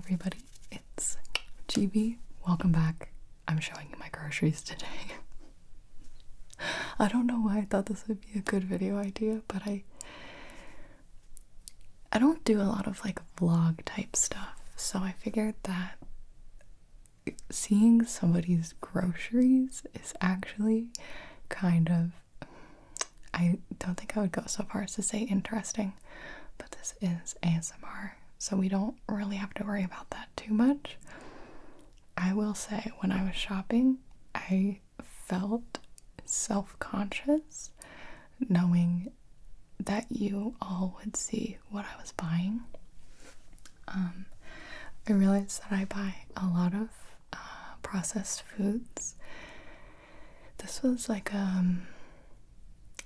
everybody, it's Gibi. Welcome back. I'm showing you my groceries today. I don't know why I thought this would be a good video idea, but I don't do a lot of like vlog type stuff, so I figured that seeing somebody's groceries is actually kind of, I don't think I would go so far as to say interesting, but this is ASMR, so we don't really have to worry about that too much. I will say, when I was shopping, I felt self-conscious knowing that you all would see what I was buying. I realized that I buy a lot of processed foods. This was like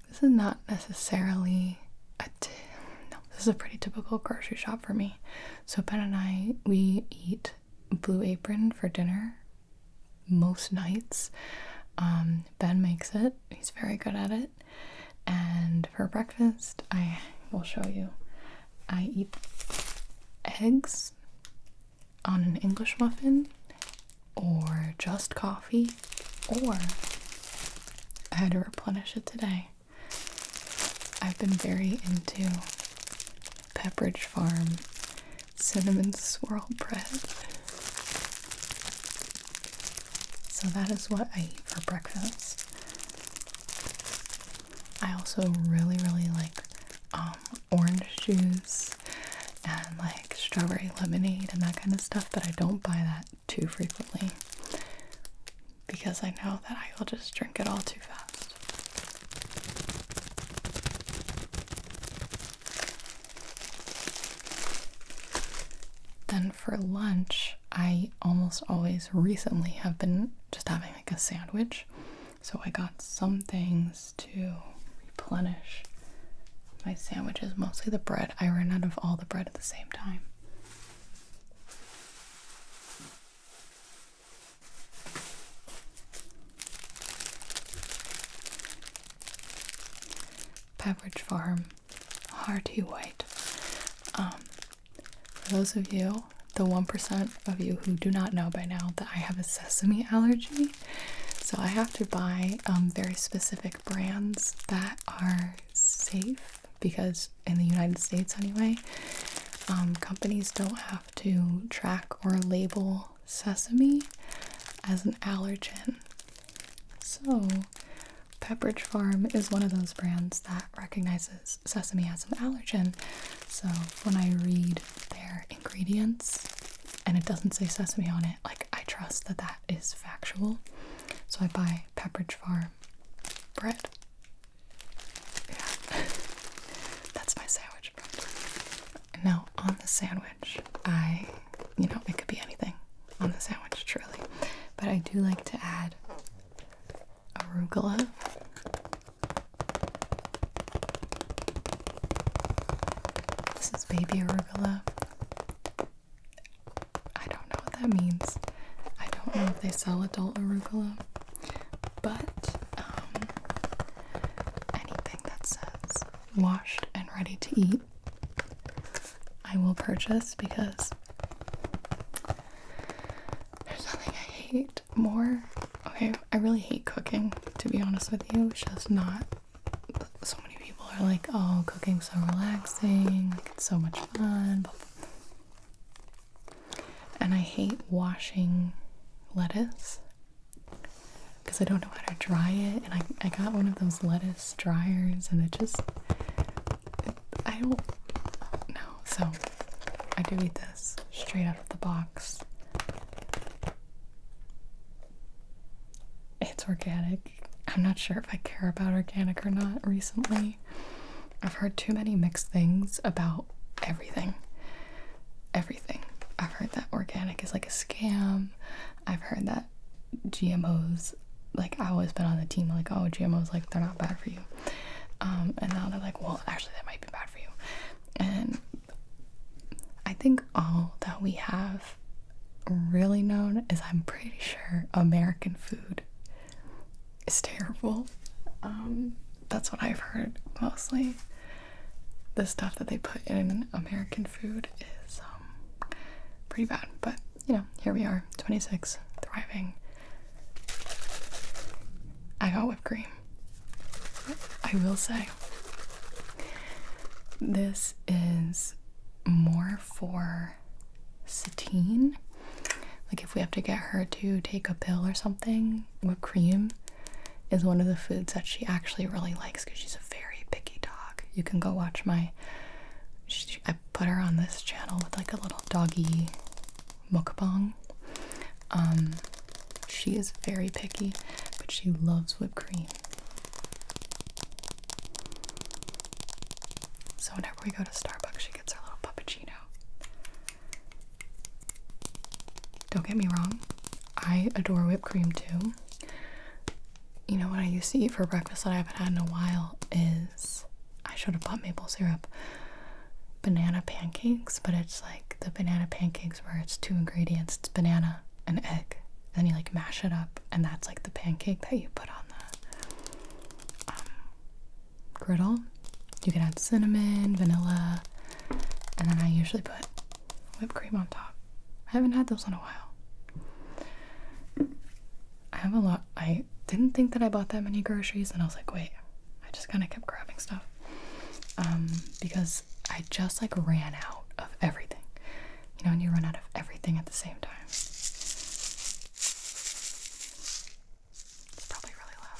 this is not necessarily no, this is a pretty typical grocery shop for me. So Ben and I, we eat Blue Apron for dinner most nights. Ben makes it, he's very good at it. And for breakfast, I will show you, I eat eggs on an English muffin, or just coffee, or I had to replenish it today. I've been very into Pepperidge Farm cinnamon swirl bread. So that is what I eat for breakfast. I also really like orange juice and like strawberry lemonade and that kind of stuff, but I don't buy that too frequently because I know that I will just drink it all too fast. Then for lunch, I almost always recently have been just having like a sandwich. So I got some things to replenish my sandwiches, mostly the bread. I ran out of all the bread at the same time. Pepperidge Farm Hearty White. For those of you, the 1% of you who do not know by now, that I have a sesame allergy. So I have to buy very specific brands that are safe, because in the United States anyway, companies don't have to track or label sesame as an allergen. So Pepperidge Farm is one of those brands that recognizes sesame as an allergen. So when I read their ingredients and it doesn't say sesame on it, like, I trust that that is factual. So I buy Pepperidge Farm bread. Yeah. That's my sandwich bread. Now, on the sandwich, it could be anything on the sandwich, truly. But I do like to add arugula. This is baby arugula. I don't know what that means. I don't know if they sell adult arugula, but anything that says washed and ready to eat, I will purchase, because there's nothing I hate more. Okay, I really hate cooking, to be honest with you. It's just not. So many people are like, oh, cooking's so relaxing, like, it's so much fun. And I hate washing lettuce because I don't know how to dry it, and I got one of those lettuce dryers, and it just, I don't know. So I do eat this straight out of the box. It's organic. I'm not sure if I care about organic or not recently. I've heard too many mixed things about everything. I've heard that organic is like a scam. I've heard that GMOs, like, I've always been on the team like, oh, GMOs, like, they're not bad for you. And now they're like, well, actually that might be bad for you. And I think all that we have really known is, I'm pretty sure American food is terrible. That's what I've heard mostly. The stuff that they put in American food is pretty bad, but you know, here we are, 26, thriving. I got whipped cream. I will say, this is more for Satine. Like if we have to get her to take a pill or something, whipped cream is one of the foods that she actually really likes because she's a very picky dog. You can go watch I put her on this channel with like a little doggy mukbang. She is very picky, but she loves whipped cream. So whenever we go to Starbucks, she gets her little puppuccino. Don't get me wrong, I adore whipped cream too. You know what I used to eat for breakfast that I haven't had in a while is, I should have bought maple syrup, banana pancakes, but it's like the banana pancakes where it's 2 ingredients. It's banana and egg. Then you like mash it up, and that's like the pancake that you put on the griddle. You can add cinnamon, vanilla, and then I usually put whipped cream on top. I haven't had those in a while. I have a lot. I didn't think that I bought that many groceries, and I was like, wait, I just kind of kept grabbing stuff. Because I just like ran out of everything. You know, when you run out of everything at the same time. It's probably really loud.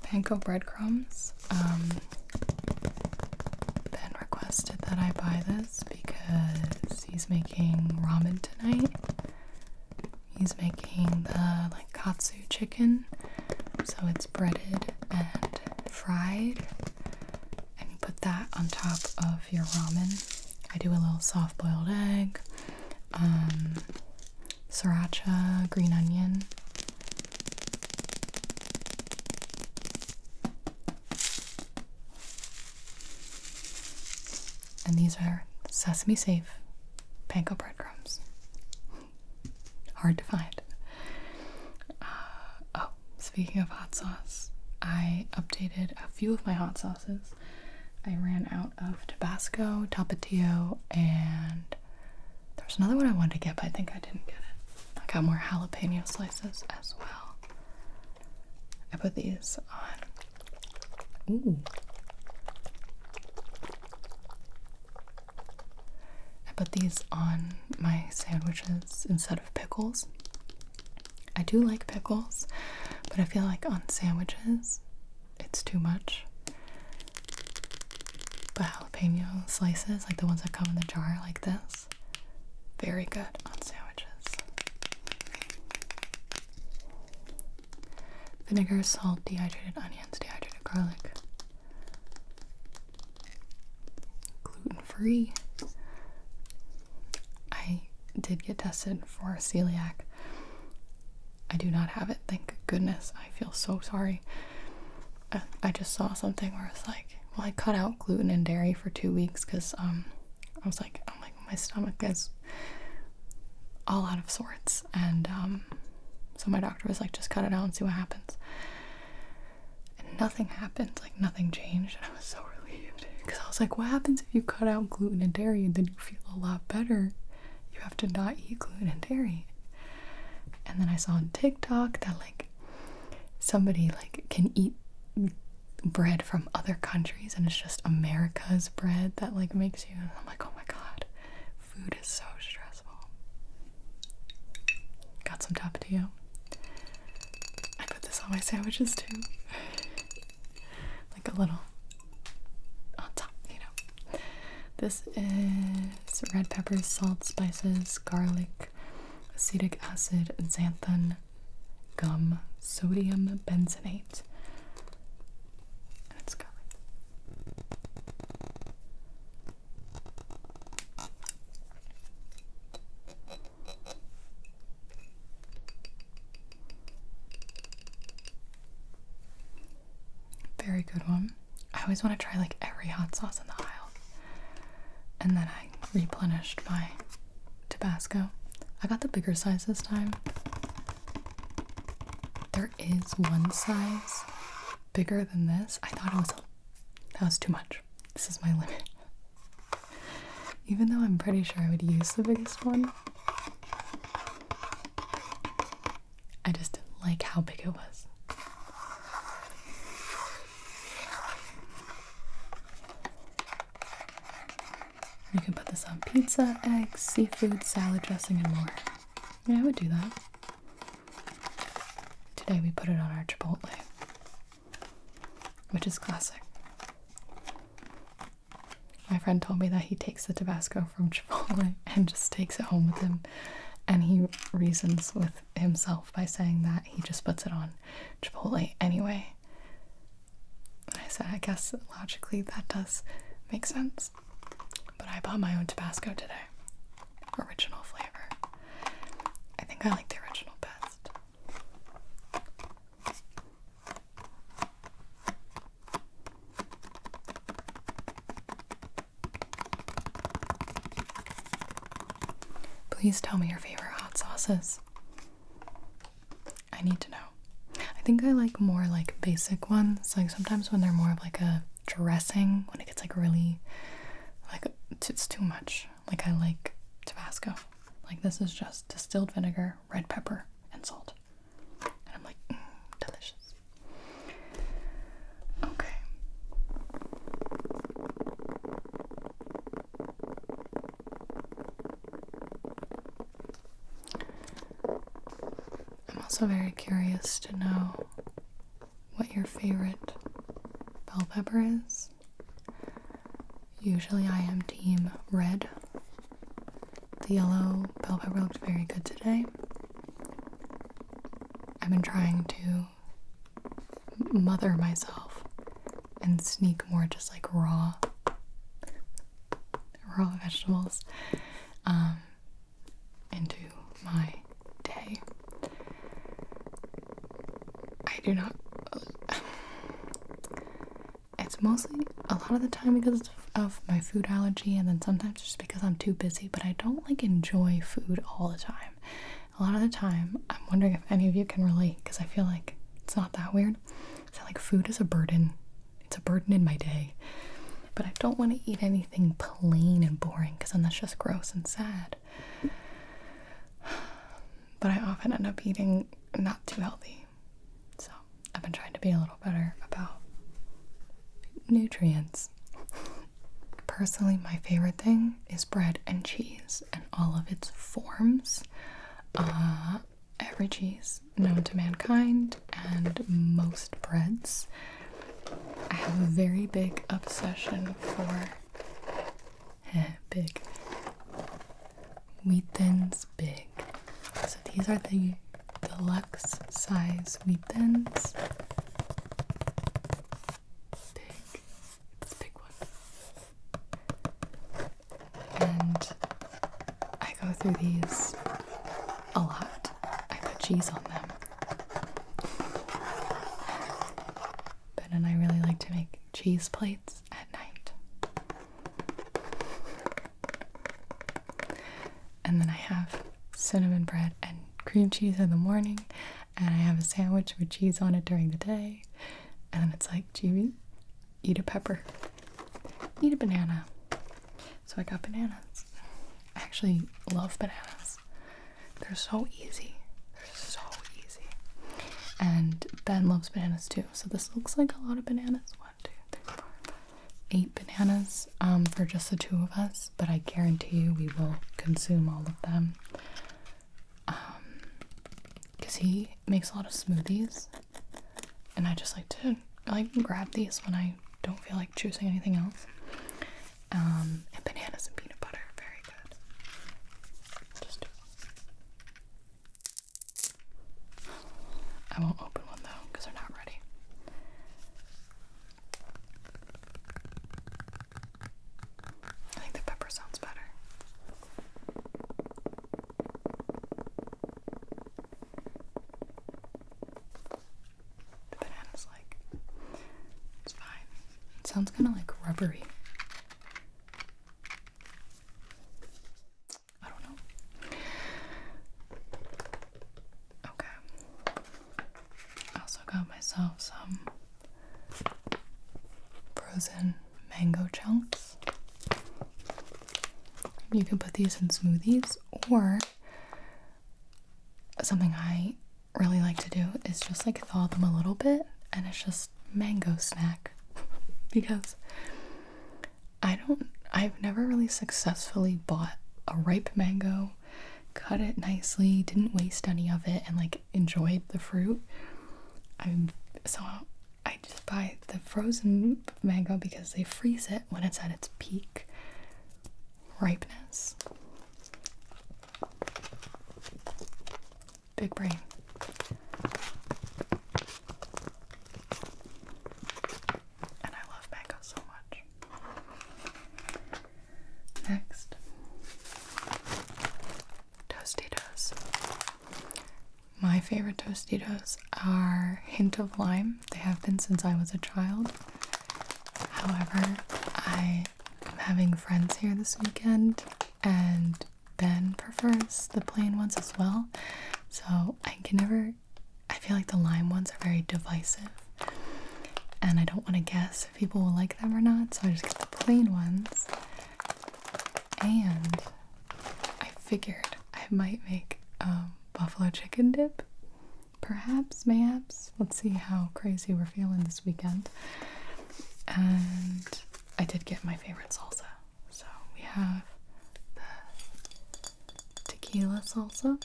Panko breadcrumbs. Ben requested that I buy this because he's making ramen tonight. He's making the like katsu chicken, so it's breaded and fried, and you put that on top of your ramen. I do a little soft boiled egg, sriracha, green onion. And these are sesame safe panko breadcrumbs. Hard to find. Oh, speaking of hot sauce, I updated a few of my hot sauces. I ran out of tabasco, tapatio, and there was another one I wanted to get, but I think I didn't get it. I got more jalapeno slices as well. I put these on. Ooh. Put these on my sandwiches instead of pickles. I do like pickles, but I feel like on sandwiches it's too much. But jalapeno slices, like the ones that come in the jar like this, very good on sandwiches. Vinegar, salt, dehydrated onions, dehydrated garlic. Gluten-free. I did get tested for celiac. I do not have it, thank goodness. I feel so sorry. I just saw something where it's like, well, I cut out gluten and dairy for 2 weeks because I was like, oh my stomach is all out of sorts, and so my doctor was like, just cut it out and see what happens. And nothing happened, like nothing changed, and I was so relieved because I was like, what happens if you cut out gluten and dairy and then you feel a lot better? You have to not eat gluten and dairy. And then I saw on TikTok that like somebody like can eat bread from other countries and it's just America's bread that like makes you, I'm like, oh my god, food is so stressful. Got some tapatio. I put this on my sandwiches too. Like a little on top, you know. This is red peppers, salt, spices, garlic, acetic acid, xanthan gum, sodium benzenate. And it's garlic. Very good one. I always want to try like every hot sauce in the aisle. And then I replenished my Tabasco. I got the bigger size this time. There is one size bigger than this. I thought that was too much. This is my limit. Even though I'm pretty sure I would use the biggest one, I just didn't like how big it was. You can put this on pizza, eggs, seafood, salad dressing, and more. Yeah, I would do that. Today we put it on our Chipotle, which is classic. My friend told me that he takes the tabasco from Chipotle and just takes it home with him, and he reasons with himself by saying that he just puts it on Chipotle anyway. And I said, I guess logically that does make sense. But I bought my own Tabasco today. Original flavor. I think I like the original best. Please tell me your favorite hot sauces. I need to know. I think I like more like basic ones. Like sometimes when they're more of like a dressing, when it gets like really like it's too much. Like I like Tabasco. Like this is just distilled vinegar, red pepper, and salt. And I'm like, delicious. Okay. I'm also very curious to know what your favorite bell pepper is. Usually I am team red. The yellow bell pepper looked very good today. I've been trying to mother myself and sneak more just like raw vegetables into my day. I do not. It's mostly a lot of the time because of my food allergy, and then sometimes just because I'm too busy, but I don't like enjoy food all the time. A lot of the time, I'm wondering if any of you can relate, because I feel like it's not that weird. So like food is a burden. It's a burden in my day. But I don't want to eat anything plain and boring, because then that's just gross and sad. But I often end up eating not too healthy. So I've been trying to be a little better about nutrients. Personally, my favorite thing is bread and cheese and all of its forms. Every cheese known to mankind and most breads. I have a very big obsession for big wheat thins. Big. So these are the deluxe size wheat thins. Through these a lot. I put cheese on them. But then I really like to make cheese plates at night. And then I have cinnamon bread and cream cheese in the morning, and I have a sandwich with cheese on it during the day. And then it's like, Gibi, eat a pepper, eat a banana. So I got bananas. I actually love bananas. They're so easy. And Ben loves bananas too. So this looks like a lot of bananas. 1, 2, 3, 4, 5, 8 bananas for just the two of us. But I guarantee you we will consume all of them. Because he makes a lot of smoothies. And I just like to grab these when I don't feel like choosing anything else. And bananas and peanut butter. Very good. Just do it. I won't open one though, because they're not ready. I think the pepper sounds better. The banana's like, it's fine. It sounds kind of like rubbery. Some frozen mango chunks. You can put these in smoothies, or something I really like to do is just like thaw them a little bit, and it's just mango snack. Because I've never really successfully bought a ripe mango, cut it nicely, didn't waste any of it, and like enjoyed the fruit. So I just buy the frozen mango because they freeze it when it's at its peak ripeness. Big brain. And I love mango so much. Next, Tostitos. My favorite Tostitos are hint of lime. They have been since I was a child. However, I am having friends here this weekend, and Ben prefers the plain ones as well. So I feel like the lime ones are very divisive, and I don't want to guess if people will like them or not, so I just get the plain ones. And I figured I might make buffalo chicken dip, mayhaps. Let's see how crazy we're feeling this weekend. And I did get my favorite salsa. So we have the tequila salsa.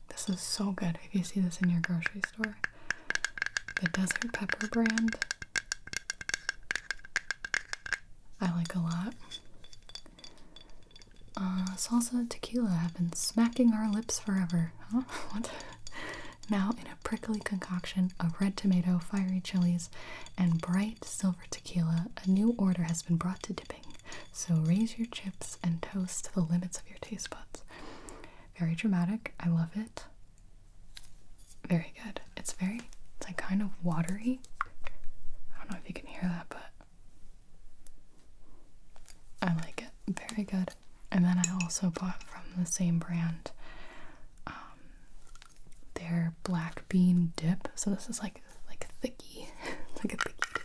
This is so good if you see this in your grocery store. The desert pepper brand, I like a lot. Salsa tequila have been smacking our lips forever. Huh? What? Now in a prickly concoction of red tomato, fiery chilies, and bright silver tequila, a new order has been brought to dipping. So raise your chips and toast to the limits of your taste buds. Very dramatic. I love it. Very good. It's like kind of watery. I don't know if you can hear that, but I like it. Very good. And then I also bought from the same brand their black bean dip. So this is like thicky, like a thicky dip.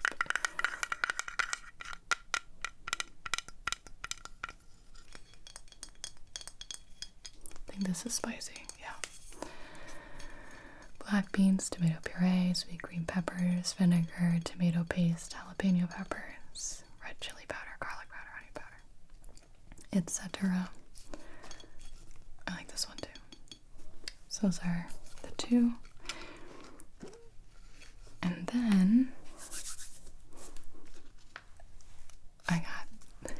I think this is spicy, yeah. Black beans, tomato puree, sweet green peppers, vinegar, tomato paste, jalapeno peppers, red chili powder, garlic powder, honey powder, etc. I like this one too. So those are the two. And then I got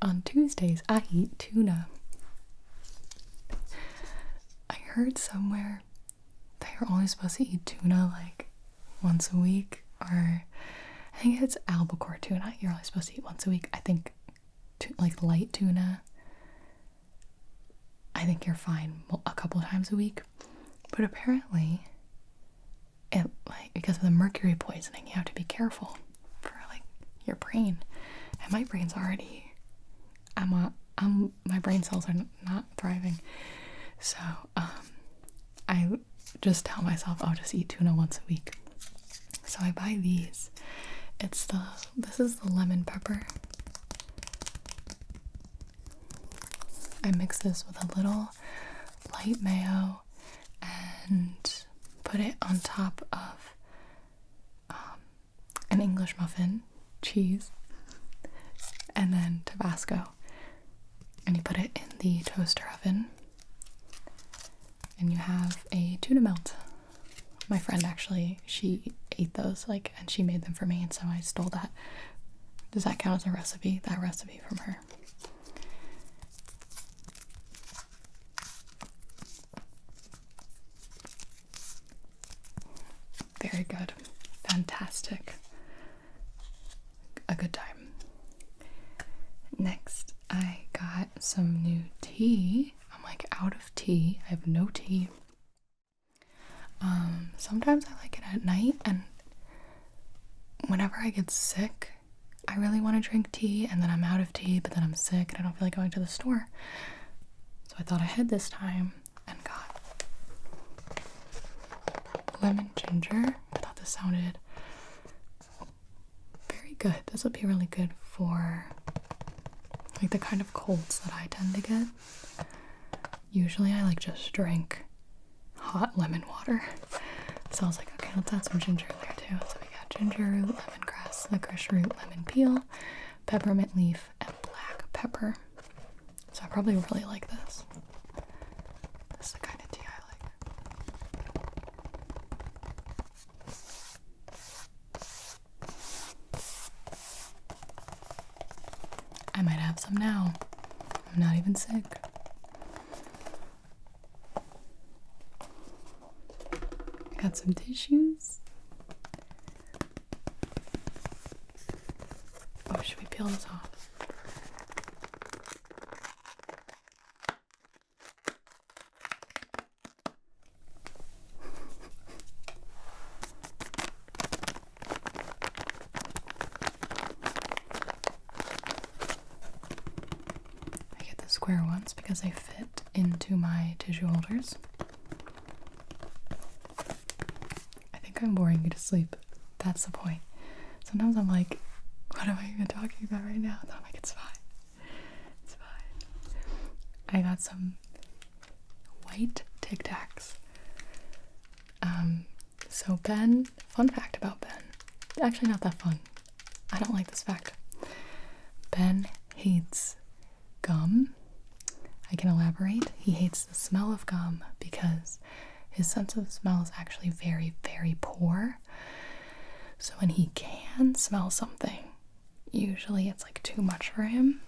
on Tuesdays I eat tuna. I heard somewhere that you're only supposed to eat tuna like once a week, or I think it's albacore tuna you're only supposed to eat once a week. I think like light tuna, I think you're fine a couple times a week. But apparently it, like, because of the mercury poisoning, you have to be careful for like your brain. And my brain's already, my brain cells are not thriving. So I just tell myself I'll just eat tuna once a week. So I buy these. This is the lemon pepper. I mix this with a little light mayo and put it on top of an English muffin, cheese, and then tabasco. And you put it in the toaster oven, and you have a tuna melt. My friend actually, she ate those, and she made them for me, and so I stole that. Does that count as a recipe? That recipe from her. Very good. Fantastic. A good time. Next, I got some new tea. I'm out of tea. I have no tea. Sometimes I like it at night, and whenever I get sick, I really want to drink tea, and then I'm out of tea, but then I'm sick and I don't feel like going to the store. So I thought ahead this time and got lemon ginger. I thought this sounded good. This would be really good for like the kind of colds that I tend to get. Usually I like just drink hot lemon water. So I was like, okay, let's add some ginger in there too. So we got ginger root, lemongrass, licorice root, lemon peel, peppermint leaf, and black pepper. So I probably really like this. This is the kind of tea I like. I might have some now. I'm not even sick. Got some tissues. Oh, should we peel this off? I get the square ones because they fit into my tissue holders. I'm boring you to sleep. That's the point. Sometimes I'm like, what am I even talking about right now? And I'm like, it's fine. It's fine. I got some white Tic Tacs. So Ben, fun fact about Ben. Actually not that fun. I don't like this fact. Ben hates gum. I can elaborate. He hates the smell of gum because his sense of smell is actually very, very poor. So when he can smell something, usually it's like too much for him.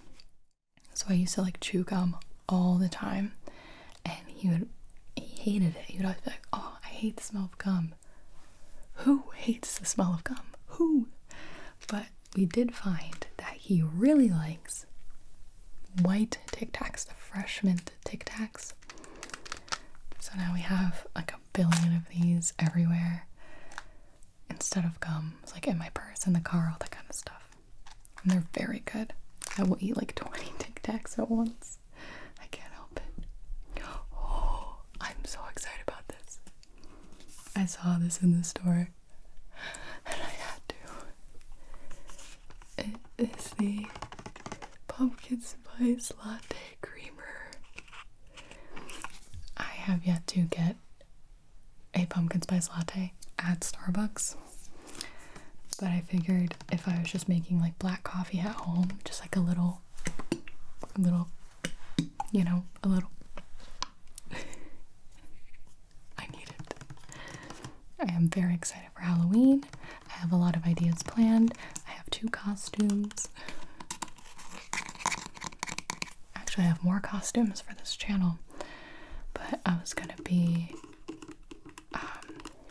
So I used to like chew gum all the time, and he hated it. He would always be like, oh, I hate the smell of gum. Who hates the smell of gum? Who? But we did find that he really likes white Tic Tacs, the fresh mint Tic Tacs. So now we have like a billion of these everywhere instead of gum. It's like in my purse, in the car, all that kind of stuff. And they're very good. I will eat like 20 Tic Tacs at once. I can't help it. Oh, I'm so excited about this. I saw this in the store and I had to. It is the pumpkin spice latte creamer. I have yet to get a pumpkin spice latte at Starbucks, but I figured if I was just making like black coffee at home, just like a little, you know, a little, I need it. I am very excited for Halloween. I have a lot of ideas planned. I have 2 costumes. Actually, I have more costumes for this channel. But I was gonna be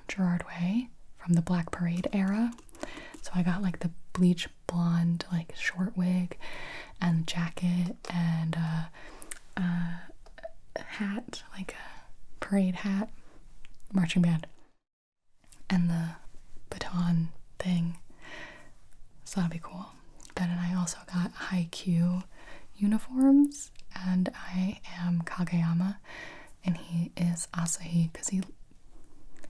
Gerard Way from the Black Parade era. So I got like the bleach blonde, like short wig and jacket and a hat, like a parade hat, marching band, and the baton thing. So that'd be cool. Then I also got Haikyuu uniforms, and I am Kageyama. And he is Asahi because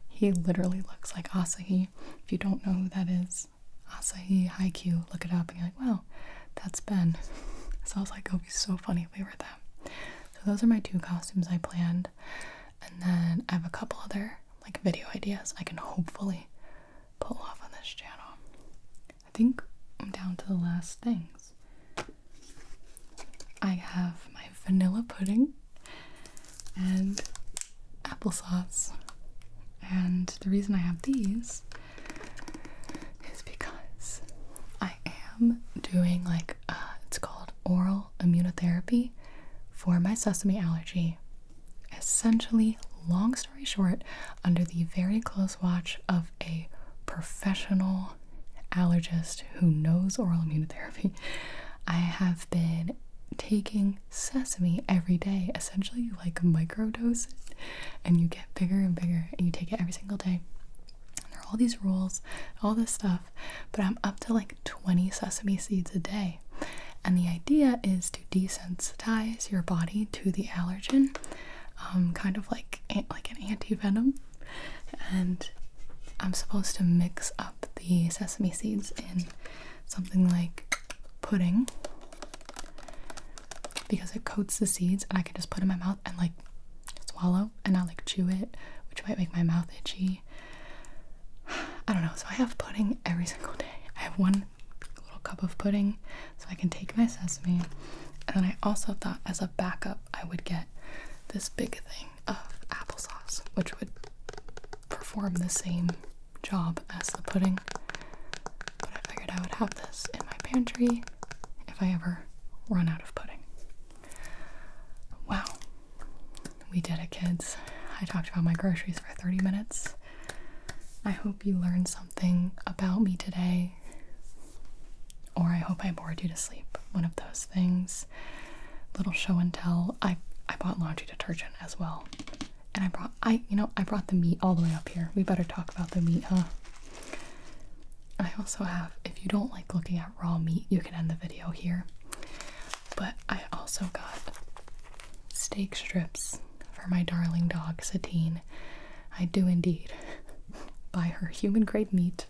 he literally looks like Asahi. If you don't know who that is, Asahi Haikyuu, look it up and you're like, wow, that's Ben. So I was like, it would be so funny if we were them. So those are my 2 costumes I planned. And then I have a couple other like video ideas I can hopefully pull off on this channel. I think I'm down to the last things. I have my vanilla pudding and applesauce. And the reason I have these is because I am doing like it's called oral immunotherapy for my sesame allergy. Essentially, long story short, under the very close watch of a professional allergist who knows oral immunotherapy, I have been taking sesame every day. Essentially, you like microdose it and you get bigger and bigger and you take it every single day. And there are all these rules, all this stuff, but I'm up to like 20 sesame seeds a day. And the idea is to desensitize your body to the allergen, kind of like an anti-venom. And I'm supposed to mix up the sesame seeds in something like pudding, because it coats the seeds and I can just put it in my mouth and like swallow and not like chew it, which might make my mouth itchy. I don't know. So I have pudding every single day. I have one little cup of pudding so I can take my sesame. And then I also thought as a backup I would get this big thing of applesauce, which would perform the same job as the pudding. But I figured I would have this in my pantry if I ever run out of pudding. Wow. We did it, kids. I talked about my groceries for 30 minutes. I hope you learned something about me today, or I hope I bored you to sleep. One of those things. Little show and tell. I bought laundry detergent as well. And I brought the meat all the way up here. We better talk about the meat, huh? I also have, if you don't like looking at raw meat, you can end the video here. But I also got steak strips for my darling dog, Satine. I do indeed buy her human grade meat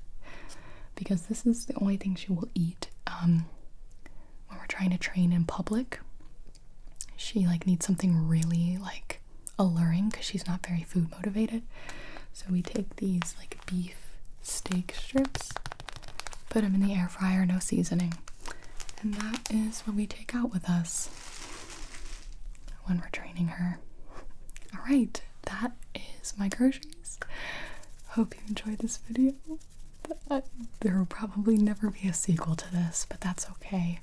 because this is the only thing she will eat when we're trying to train in public. She like needs something really like alluring because she's not very food motivated. So we take these like beef steak strips, put them in the air fryer, no seasoning, and that is what we take out with us when we're training her. All right, that is my groceries. Hope you enjoyed this video. There will probably never be a sequel to this, but that's okay.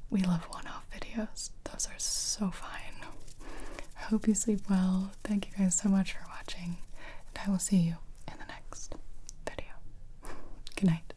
We love one-off videos. Those are so fine. I hope you sleep well. Thank you guys so much for watching, and I will see you in the next video. Good night.